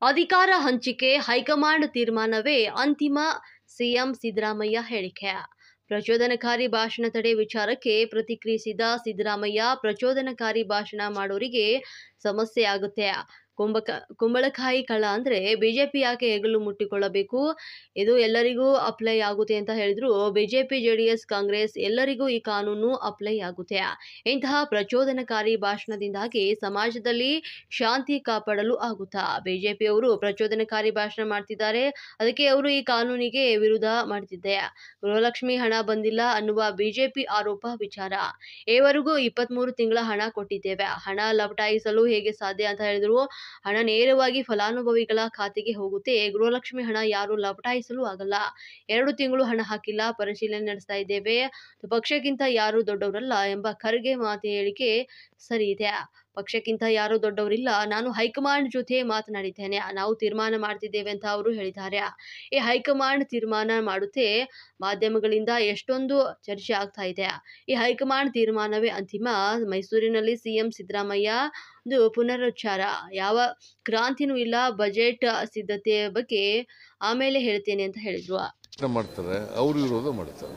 ಅಧಿಕಾರ ಹಂಚಿಕೆ ಹೈಕಮಾಂಡ್ ತೀರ್ಮಾನವೇ ಅಂತಿಮ, ಸಿಎಂ ಸಿದ್ದರಾಮಯ್ಯ ಹೇಳಿಕೆ. ಪ್ರಚೋದನಕಾರಿ ಭಾಷಣ ತಡೆ ವಿಚಾರಕ್ಕೆ ಪ್ರತಿಕ್ರಿಯಿಸಿದ ಸಿದ್ದರಾಮಯ್ಯ, ಪ್ರಚೋದನಕಾರಿ ಭಾಷಣ ಮಾಡೋರಿಗೆ ಸಮಸ್ಯೆ ಆಗುತ್ತೆ. ಕುಂಬಳಕಾಯಿ ಕಳ್ಳ ಅಂದ್ರೆ ಬಿಜೆಪಿ ಯಾಕೆ ಹೆಗಲು ಮುಟ್ಟಿಕೊಳ್ಳಬೇಕು? ಇದು ಎಲ್ಲರಿಗೂ ಅಪ್ಲೈ ಆಗುತ್ತೆ ಅಂತ ಹೇಳಿದ್ರು. ಬಿಜೆಪಿ, ಜೆಡಿಎಸ್, ಕಾಂಗ್ರೆಸ್ ಎಲ್ಲರಿಗೂ ಈ ಕಾನೂನು ಅಪ್ಲೈ ಆಗುತ್ತೆ. ಇಂತಹ ಪ್ರಚೋದನಕಾರಿ ಭಾಷಣದಿಂದಾಗಿ ಸಮಾಜದಲ್ಲಿ ಶಾಂತಿ ಕಾಪಾಡಲು ಆಗುತ್ತಾ? ಬಿಜೆಪಿಯವರು ಪ್ರಚೋದನಕಾರಿ ಭಾಷಣ ಮಾಡ್ತಿದ್ದಾರೆ, ಅದಕ್ಕೆ ಅವರು ಈ ಕಾನೂನಿಗೆ ವಿರೋಧ ಮಾಡ್ತಿದ್ದೆ. ಗೃಹಲಕ್ಷ್ಮಿ ಹಣ ಬಂದಿಲ್ಲ ಅನ್ನುವ ಬಿಜೆಪಿ ಆರೋಪ ವಿಚಾರ. ಈವರೆಗೂ 23 ತಿಂಗಳ ಹಣ ಕೊಟ್ಟಿದ್ದೇವೆ, ಹಣ ಲಪಟಾಯಿಸಲು ಹೇಗೆ ಸಾಧ್ಯ ಅಂತ ಹೇಳಿದ್ರು. ಹಣ ನೇರವಾಗಿ ಫಲಾನುಭವಿಗಳ ಖಾತೆಗೆ ಹೋಗುತ್ತೆ. ಗೃಹಲಕ್ಷ್ಮಿ ಹಣ ಯಾರು ಲಪಟಾಯಿಸಲು ಆಗಲ್ಲ. 2 ತಿಂಗಳು ಹಣ ಹಾಕಿಲ್ಲ, ಪರಿಶೀಲನೆ ನಡೆಸ್ತಾ ಇದ್ದೇವೆ. ಪಕ್ಷಕ್ಕಿಂತ ಯಾರು ದೊಡ್ಡವರಲ್ಲ ಎಂಬ ಖರ್ಗೆ ಮಾತು ಹೇಳಿಕೆ ಸರಿ ಇದೆ. ಪಕ್ಷಕ್ಕಿಂತ ಯಾರು ದೊಡ್ಡವರಿಲ್ಲ, ನಾನು ಹೈಕಮಾಂಡ್ ಜೊತೆ ಮಾತನಾಡಿದ್ದೇನೆ, ನಾವು ತೀರ್ಮಾನ ಮಾಡ್ತಿದ್ದೇವೆ ಅಂತ ಅವರು ಹೇಳಿದ್ದಾರೆ. ಈ ಹೈಕಮಾಂಡ್ ತೀರ್ಮಾನ ಮಾಡುತ್ತೆ. ಮಾಧ್ಯಮಗಳಿಂದ ಎಷ್ಟೊಂದು ಚರ್ಚೆ ಆಗ್ತಾ ಇದೆ. ಈ ಹೈಕಮಾಂಡ್ ತೀರ್ಮಾನವೇ ಅಂತಿಮ. ಮೈಸೂರಿನಲ್ಲಿ ಸಿಎಂ ಸಿದ್ದರಾಮಯ್ಯ ಪುನರುಚ್ಚಾರ, ಯಾವ ಕ್ರಾಂತಿನೂ ಇಲ್ಲ, ಬಜೆಟ್ ಸಿದ್ಧತೆ ಬಗ್ಗೆ ಆಮೇಲೆ ಹೇಳ್ತೇನೆ ಅಂತ ಹೇಳಿದ್ರು. ಮಾಡ್ತಾರೆ, ಅವರು ವಿರೋಧ ಮಾಡ್ತಾರೆ.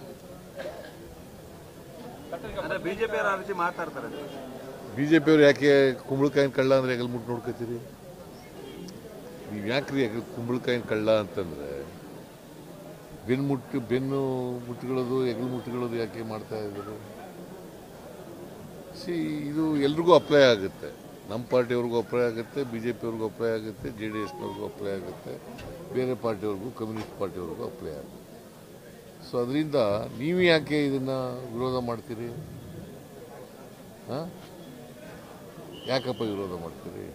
ಬಿಜೆಪಿಯವರು ಯಾಕೆ ಕುಂಬಳಕಾಯಿನ ಕಳ್ಳ ಅಂದ್ರೆ ಹೆಗಲ್ ಮುಟ್ಟು ನೋಡ್ಕೋತೀರಿ? ನೀವು ಯಾಕ್ರಿ ಕುಂಬಳಕಾಯಿನ ಕಳ್ಳ ಅಂತಂದ್ರೆ ಬೆನ್ನು ಮುಟ್ಟುಗಳದು, ಹೆಗಲು ಮುಟ್ಟುಗಳದು ಯಾಕೆ ಮಾಡ್ತಾ ಇದ್ದಾರೆ? ಇದು ಎಲ್ರಿಗೂ ಅಪ್ಲೈ ಆಗುತ್ತೆ. ನಮ್ಮ ಪಾರ್ಟಿಯವ್ರಿಗೂ ಅಪ್ಲೈ ಆಗುತ್ತೆ, ಬಿಜೆಪಿಯವ್ರಿಗೂ ಅಪ್ಲೈ ಆಗುತ್ತೆ, JDSನವ್ರಿಗೂ ಅಪ್ಲೈ ಆಗುತ್ತೆ, ಬೇರೆ ಪಾರ್ಟಿಯವ್ರಿಗೂ, ಕಮ್ಯುನಿಸ್ಟ್ ಪಾರ್ಟಿಯವ್ರಿಗೂ ಅಪ್ಲೈ ಆಗುತ್ತೆ. ಸೊ ಅದರಿಂದ ನೀವು ಯಾಕೆ ಇದನ್ನು ವಿರೋಧ ಮಾಡ್ತೀರಿ? ಯಾಕಪ್ಪ ವಿರೋಧ ಮಾಡ್ತೀರಿ?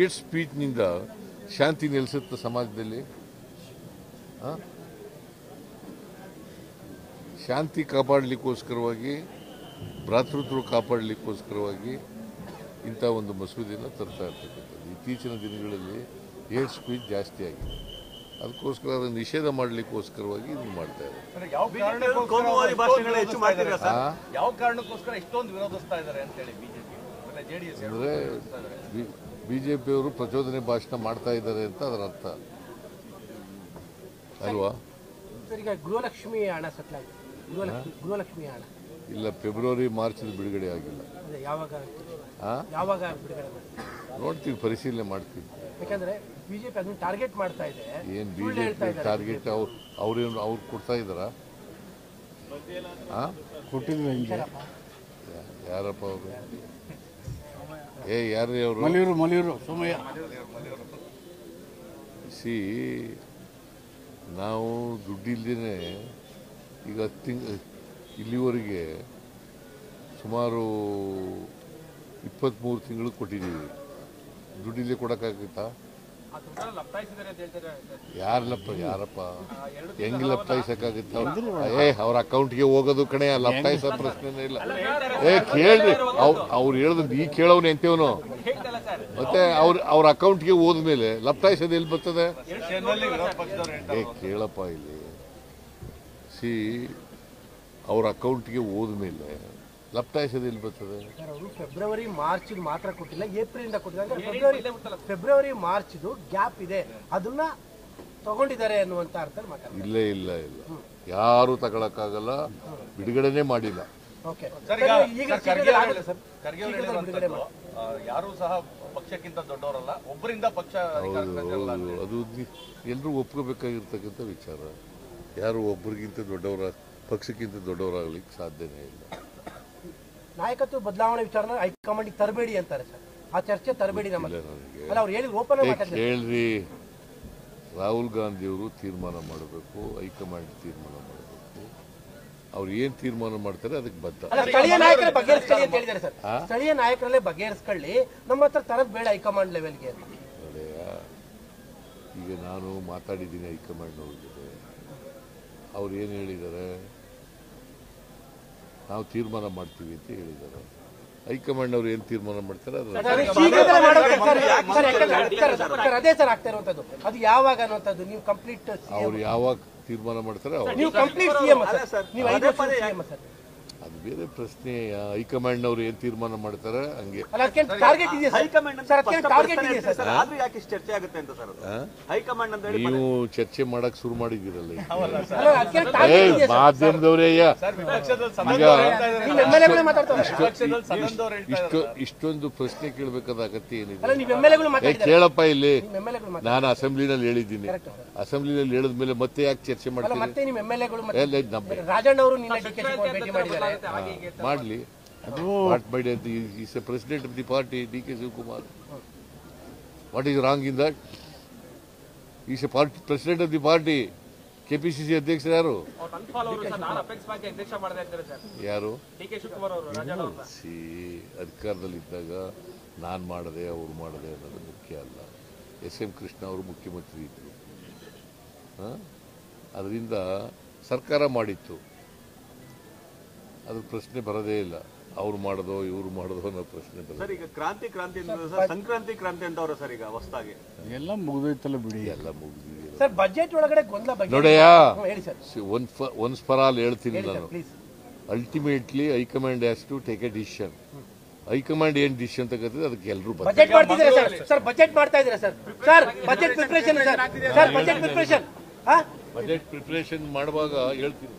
ಏಟ್ ಸ್ಪೀಚ್ನಿಂದ ಶಾಂತಿ ನೆಲೆಸುತ್ತೆ ಸಮಾಜದಲ್ಲಿ? ಶಾಂತಿ ಕಾಪಾಡಲಿಕ್ಕೋಸ್ಕರವಾಗಿ, ಭ್ರಾತೃತ್ವ ಕಾಪಾಡಲಿಕ್ಕೋಸ್ಕರವಾಗಿ ಇಂಥ ಒಂದು ಮಸೂದೆಯನ್ನು ತರ್ತಾ ಇರ್ತಕ್ಕಂಥದ್ದು. ಇತ್ತೀಚಿನ ದಿನಗಳಲ್ಲಿ ಏಟ್ ಸ್ಪೀಚ್ ಜಾಸ್ತಿ ಆಗಿದೆ, ಅದಕ್ಕೋಸ್ಕರ ಅದನ್ನು ನಿಷೇಧ ಮಾಡಲಿಕ್ಕೋಸ್ಕರವಾಗಿ ಇದನ್ನು ಮಾಡ್ತಾ ಇದ್ದಾರೆ. ಅಂದರೆ ಬಿಜೆಪಿಯವರು ಪ್ರಚೋದನೆ ಭಾಷಣ ಮಾಡ್ತಾ ಇದ್ದಾರೆ ಅಂತ ಅದರ ಅರ್ಥ ಅಲ್ವಾ? ಗೃಹಲಕ್ಷ್ಮಿ ಹಣ ಗೃಹಲಕ್ಷ್ಮಿ ಹಣ ಇಲ್ಲ, ಫೆಬ್ರವರಿ ಮಾರ್ಚ್ ಬಿಡುಗಡೆ ಆಗಿಲ್ಲ. ಯಾವಾಗ ಬಿಡುಗಡೆ ನೋಡ್ತೀವಿ, ಪರಿಶೀಲನೆ ಮಾಡ್ತೀವಿ. ಯಾಕಂದ್ರೆ ಬಿಜೆಪಿ ಅದನ್ನ ಟಾರ್ಗೆಟ್ ಮಾಡ್ತಾ ಇದೆ. ಏನ್ ಬಿಜೆಪಿ ಟಾರ್ಗೆಟ್? ಅವ್ರು ಕೊಡ್ತಾ ಇದ್ದಾರ? ಕೊಟ್ಟಿದ್ರು. ಯಾರಪ್ಪ ಅವರು? ಯಾರೇ ಅವರು? ಮಲಿಯೂರು ಸೋಮಯ್ಯ. ನಾವು ದುಡ್ಡಿಲ್ದೇನೆ ಈಗ ಇಲ್ಲಿವರೆಗೆ ಸುಮಾರು 23 ತಿಂಗಳು ಕೊಟ್ಟಿದ್ದೀವಿ. ದುಡ್ಡಿಲ್ಲೇ ಕೊಡೋಕ್ಕಾಗುತ್ತಾ? ಯಾರಪ್ಪ ಹೆಂಗ್ ಲಪ್ಟಾಯಿಸಕ್ಕಾಗುತ್ತ? ಅವ್ರ ಅಕೌಂಟ್ಗೆ ಹೋಗೋದು ಕಣೆ, ಲಪ್ಟಾಯಿಸೋ ಪ್ರಶ್ನೆನೇ ಇಲ್ಲ. ಕೇಳ್ರಿ, ಅವ್ರು ಹೇಳೋದು ನೀ ಕೇಳೋನು ಎಂತೇವನು? ಮತ್ತೆ ಅವ್ರ ಅಕೌಂಟ್ಗೆ ಹೋದ್ಮೇಲೆ ಲಪ್ಟಾಯಿಸೋದು ಎಲ್ಲಿ ಬರ್ತದೆ? ಕೇಳಪ್ಪ, ಇಲ್ಲಿ ಅವ್ರ ಅಕೌಂಟ್ಗೆ ಹೋದ್ಮೇಲೆ ಲಪ್ಟಾಯಿಸೋದು ಎಲ್ಲಿ ಬರ್ತದೆ? ಫೆಬ್ರವರಿ ಮಾರ್ಚ್ ಮಾತ್ರ ಕೊಟ್ಟಿಲ್ಲ, ಏಪ್ರಿಲ್ ಇಂದ ಕೊಟ್ಟಿದ್ದಾರೆ. ಫೆಬ್ರವರಿ ಮಾರ್ಚ್ ಗ್ಯಾಪ್ ಇದೆ, ಅದನ್ನ ತಗೊಂಡಿದ್ದಾರೆ ಅನ್ನುವಂತ ಅರ್ಥ ಇಲ್ಲ. ಯಾರು ತಗೊಳಕ್ಕಾಗಲ್ಲ, ಬಿಡುಗಡೆನೆ ಮಾಡಿಲ್ಲ. ಯಾರು ಸಹ ಪಕ್ಷಕ್ಕಿಂತ ದೊಡ್ಡವರಲ್ಲ, ಒಬ್ಬರಿಂದ ಪಕ್ಷ. ಅದು ಎಲ್ಲರೂ ಒಪ್ಕೋಬೇಕಾಗಿರ್ತಕ್ಕಂಥ ವಿಚಾರ. ಯಾರು ಒಬ್ಬರಿಗಿಂತ ದೊಡ್ಡವರ, ಪಕ್ಷಕ್ಕಿಂತ ದೊಡ್ಡವರಾಗ್ಲಿಕ್ಕೆ ಸಾಧ್ಯನೇ ಇಲ್ಲ. ನಾಯಕತ್ವ ಬದಲಾವಣೆ ವಿಚಾರನ ಹೈಕಮಾಂಡ್ ತರಬೇಡಿ ಅಂತಾರೆ ಸರ್. ಆ ಚರ್ಚೆ ತರಬೇಡಿ ನಮ್ಮಲ್ಲಿ. ಕೇಳ್ರಿ, ರಾಹುಲ್ ಗಾಂಧಿಯವರು ತೀರ್ಮಾನ ಮಾಡಬೇಕು, ಹೈಕಮಾಂಡ್ ತೀರ್ಮಾನ ಮಾಡಬೇಕು. ಅವ್ರು ಏನ್ ತೀರ್ಮಾನ ಮಾಡ್ತಾರೆ ಅದಕ್ಕೆ ಬದ್ಧ. ಸ್ಥಳೀಯ ನಾಯಕರೇ ಬಗೆಹರಿಸ್ಕೊಳ್ಳಿ ಅಂತ ಹೇಳಿದ್ದಾರೆ ಸರ್. ಸ್ಥಳೀಯ ನಾಯಕರಲ್ಲೇ ಬಗೆಹರಿಸ್ಕೊಳ್ಳಿ, ನಮ್ಮ ಹತ್ರ ತರದ್ ಬೇಡ ಹೈಕಮಾಂಡ್ ಲೆವೆಲ್ಗೆ. ಈಗ ನಾನು ಮಾತಾಡಿದ್ದೀನಿ ಹೈಕಮಾಂಡ್ ಅವ್ರ ಜೊತೆ. ಅವ್ರು ಏನು ಹೇಳಿದ್ದಾರೆ? ನಾವು ತೀರ್ಮಾನ ಮಾಡ್ತೀವಿ ಅಂತ ಹೇಳಿದ್ದಾರೆ. ಹೈಕಮಾಂಡ್ ಅವ್ರು ಏನ್ ತೀರ್ಮಾನ ಮಾಡ್ತಾರೆ ಅದೇ ಸರ್ ಆಗ್ತಾ ಇರುವಂತದ್ದು. ಅದು ಯಾವಾಗ ಅನ್ನುವಂಥದ್ದು ನೀವು ಕಂಪ್ಲೀಟ್ ಅವ್ರು ಯಾವಾಗ ತೀರ್ಮಾನ ಮಾಡ್ತಾರೆ ನೀವು ಕಂಪ್ಲೀಟ್ ಸಿಎಂ ಸರ್. ನೀವು 5 ವರ್ಷ ಸಿಎಂ ಸರ್. ಅದು ಬೇರೆ ಪ್ರಶ್ನೆ. ಹೈಕಮಾಂಡ್ನವ್ರು ಏನ್ ತೀರ್ಮಾನ ಮಾಡ್ತಾರೆ ಹಂಗೆ. ಅಲ್ಲ, ಅದಕ್ಕೆ ಟಾರ್ಗೆಟ್ ಇದೆಯಾ ಸರ್? ಹೈಕಮಾಂಡ್ ಸರ್, ಅದಕ್ಕೆ ಟಾರ್ಗೆಟ್ ಇದೆಯಾ ಸರ್? ಸರ್ ಆದ್ರೂ ಯಾಕೆ ಇಷ್ಟು ಚರ್ಚೆ ಆಗುತ್ತೆ ಅಂತ ಸರ್ ಹೈಕಮಾಂಡ್ ಅಂತ ಹೇಳಿ ನೀವು ಚರ್ಚೆ ಮಾಡಕ್ ಶುರು ಮಾಡಿದ್ದೀರಲ್ಲ ಈಗ. ಅಲ್ಲ, ಅದಕ್ಕೆ ಟಾರ್ಗೆಟ್ ಇದೆಯಾ ಸರ್? ಮಾಧ್ಯಮದವರೇ ಈಗ ನೀವು MLA ಮಾತಾಡ್ತಾರೆ. ಇಷ್ಟೊಂದು ಪ್ರಶ್ನೆ ಕೇಳಬೇಕಾದ ಅಗತ್ಯ ಏನಿದೆ? ಅಲ್ಲ, ನೀವು MLA ಮಾತಾಡ್ತಾರೆ. ಕೇಳಪ್ಪ ಇಲ್ಲಿ, ನಿಮ್ಮ MLA ಗಳು ನಾನು ಅಸೆಂಬ್ಲಿನಲ್ಲಿ ಹೇಳಿದ್ದೀನಿ. ಅಸೆಂಬ್ಲಿನಲ್ಲಿ ಹೇಳಿದ್ಮೇಲೆ ಮತ್ತೆ ಯಾಕೆ ಚರ್ಚೆ ಅಲ್ಲ, ಮಾಡ್ತೀನಿ? ಮತ್ತೆ ನಿಮ್ಮ MLA ಗಳು ರಾಜಣ್ಣ ಅವರು ನಿನ್ನೆ DK ಶಿವಕುಮಾರ್ ಭೇಟಿ ಮಾಡಿದ್ದಾರೆ. ಮಾಡ್ಲಿ, is A president of the party DK Shivakumar. What is wrong in that? Is A president of the party. KPCC ಅಧ್ಯಕ್ಷರು ಯಾರು? ಯಾರು? ಅಧಿಕಾರದಲ್ಲಿದ್ದಾಗ ನಾನು ಮಾಡದೆ ಅವ್ರು ಮಾಡದೆ ಅನ್ನೋದು ಮುಖ್ಯ ಅಲ್ಲ. SM ಕೃಷ್ಣ ಅವರು ಮುಖ್ಯಮಂತ್ರಿ ಇದ್ರು. ಅದರಿಂದ ಸರ್ಕಾರ ಮಾಡಿತ್ತು, ಅದ್ರ ಪ್ರಶ್ನೆ ಬರೋದೇ ಇಲ್ಲ. ಅವ್ರು ಮಾಡೋದೋ ಇವ್ರು ಮಾಡೋದೋ ಅನ್ನೋ ಪ್ರಶ್ನೆ ಬರೋದು. ಸರ್ ಈಗ ಕ್ರಾಂತಿ ಸಂಕ್ರಾಂತಿ ಕ್ರಾಂತಿ ಅಂತವ್ರ ಸರ್ ಈಗ ಹೊಸದಾಗಿ ಎಲ್ಲ ಮುಗಿದೋಯ್ತಲ್ಲ ಬಿಡಿ. ಎಲ್ಲ ಮುಗಿದಿದೆ ಸರ್, ಬಜೆಟ್ ಒಳಗಡೆ ಗೊಂದಲ ಬಗ್ಗೆ ನೋಡಯ್ಯ. ಹೇಳಿ ಸರ್. ಒನ್ಸ್ ಫಾರ್ ಆಲ್ ಹೇಳ್ತೀನಿ ನಾನು. Please. Ultimately high command has to take a decision. High command ಏನ್ ಡಿಸಿಷನ್ ತಗೋತದೆ ಅದಕ್ಕೆ ಎಲ್ಲರೂ ಬಜೆಟ್ ಮಾಡ್ತಿದ್ದೀರಾ ಸರ್? ಸರ್, ಬಜೆಟ್ ಮಾಡ್ತಾ ಇದ್ದೀರಾ sir? Sir, budget preparation sir. Sir, budget preparation budget preparation ಮಾಡುವಾಗ ಹೇಳ್ತೀನಿ.